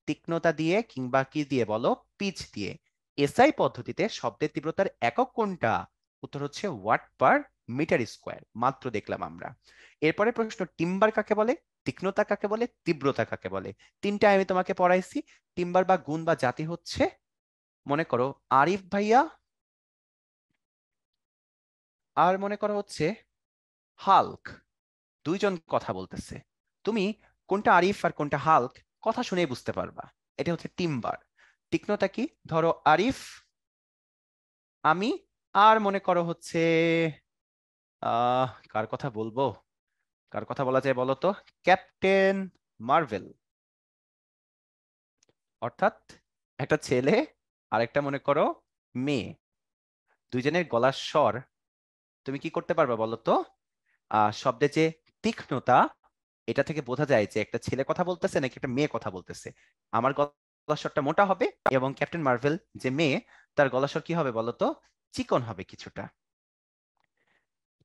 Speaker 1: তীক্ষ্ণতা দিয়ে কিংবা কি দিয়ে বলো? পিচ দিয়ে। এসআই পদ্ধতিতে শব্দের তীব্রতার একক কোনটা? উত্তর হচ্ছে ওয়াট পার মিটার স্কোয়ার। মাত্র দেখলাম আমরা। এরপরে প্রশ্ন, টিম্বার কাকে বলে, তীক্ষ্ণতা কাকে বলে, তীব্রতা কাকে বলে? তিনটা আমি তোমাকে পড়াইছি। টিম্বার বা গুণ বা জাতি হচ্ছে, মনে করো আরিফ ভাইয়া আর মনে করো হচ্ছে হাল্ক, দুইজন কথা বলতেছে। তুমি কোনটা আরিফ আর কোনটা হাল্ক কথা শুনেই বুঝতে পারবা। এটা হচ্ছে টিম্বার। তীক্ষ্ণতা কি? ধরো আরিফ, আমি, আর মনে করো হচ্ছে কার কথা বলবো, কার কথা বলা যায় বলো তো? Captain Marvel. অর্থাৎ একটা ছেলে আর একটা মনে করো মেয়ে, দুইজনের গলার স্বর তুমি কি করতে পারবা বলো তো? শব্দে যে তীক্ষ্ণতা, এটা থেকে বোঝা যায় যে একটা ছেলে কথা বলতেছে নাকি একটা মেয়ে কথা বলতেছে। আমার গলার স্বরটা মোটা হবে, এবং ক্যাপ্টেন মার্ভেল যে মেয়ে, তার গলার স্বর কি হবে বলতো? চিকন হবে কিছুটা।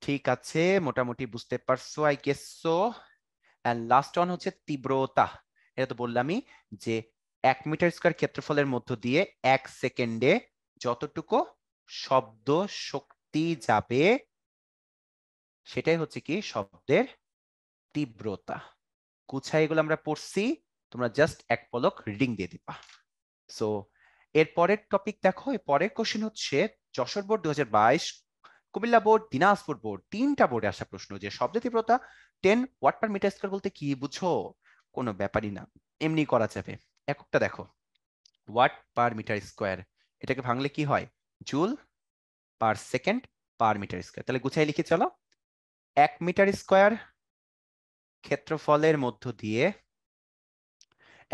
Speaker 1: ঠিক আছে, মোটামুটি বুঝতে পারছো I guess so. And last one হচ্ছে তীব্রতা। এটা তো বললামই যে 1 মিটার স্কোয়ার ক্ষেত্রফলের মধ্য দিয়ে 1 সেকেন্ডে যতটুকু শব্দ শক্তি যাবে, সেটাই হচ্ছে কি শব্দের তীব্রতা। গুছাই এগুলো আমরা পড়ছি, তোমরা জাস্ট এক পলক রিডিং দিয়ে দিবা। সো এর পরের টপিক দেখো, এর পরের কোশ্চেন হচ্ছে Jessore board 2022, Comilla board, Dinajpur board, তিনটা বোর্ডে আসা প্রশ্ন যে শব্দ তীব্রতা 10 ওয়াট পার মিটার স্কয়ার বলতে কি বুঝো? কোনো ব্যাপারই না, এমনি করা যাবে। এককটা দেখো, ওয়াট পার মিটার স্কয়ার, এটাকে ভাঙলে কি হয়? Joule per second per metre square. তাহলে গুছাই লিখে চলো, 1 মিটার স্কয়ার ক্ষেত্রফলের মধ্য দিয়ে,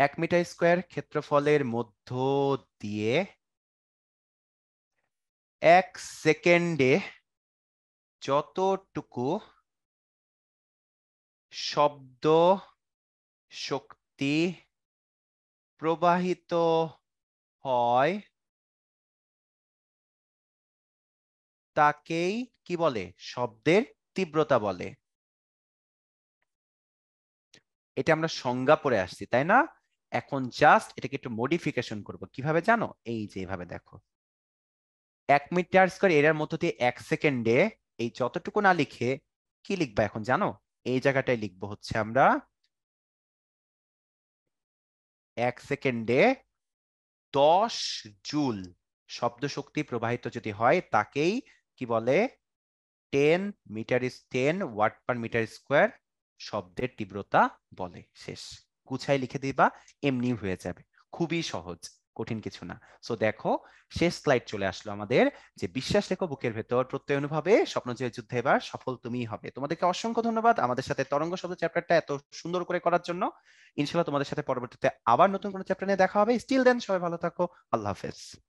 Speaker 1: 1 মিটার স্কয়ার ক্ষেত্রফলের মধ্য দিয়ে 1 সেকেন্ডে যতটুকু শব্দ শক্তি প্রবাহিত হয় তাকেই কি বলে? শব্দের তীব্রতা বলে। এটা আমরা সংজ্ঞা পড়ে আসছি, তাই না? এখন জাস্ট এটাকে একটু মডিফিকেশন করব। কিভাবে জানো? এই যে এভাবে দেখো, 1 মিটার স্কয়ার এরিয়ার মধ্য দিয়ে 1 সেকেন্ডে, এই যতটুকু না লিখে কি লিখবা এখন জানো? এই জায়গাটায় লিখবো হচ্ছে আমরা 1 সেকেন্ডে 10 জুল শব্দ শক্তি প্রবাহিত যদি হয় তাকেই কি বলে? 10 metre is 10 watt per metre square শব্দের তীব্রতা বলে। শেষ। গুছাই লিখে দিবা, এমনি হয়ে যাবে। খুবই সহজ, কঠিন কিছু না। সো দেখো, শেষ স্লাইড চলে আসলো আমাদের, যে বিশ্বাস রেখো বুকের ভেতর, প্রত্যয় অনুভবে স্বপ্নজয়ের যুদ্ধে এবার সফল তুমিই হবে। তোমাদেরকে অসংখ্য ধন্যবাদ আমাদের সাথে তরঙ্গ শব্দ চ্যাপ্টারটা এত সুন্দর করে করার জন্য। ইনশাআল্লাহ তোমাদের সাথে পরবর্তীতে আবার নতুন কোনো চ্যাপ্টার নিয়ে দেখা হবে। স্টিল দেন সবাই ভালো থাকো। আল্লাহ হাফেজ।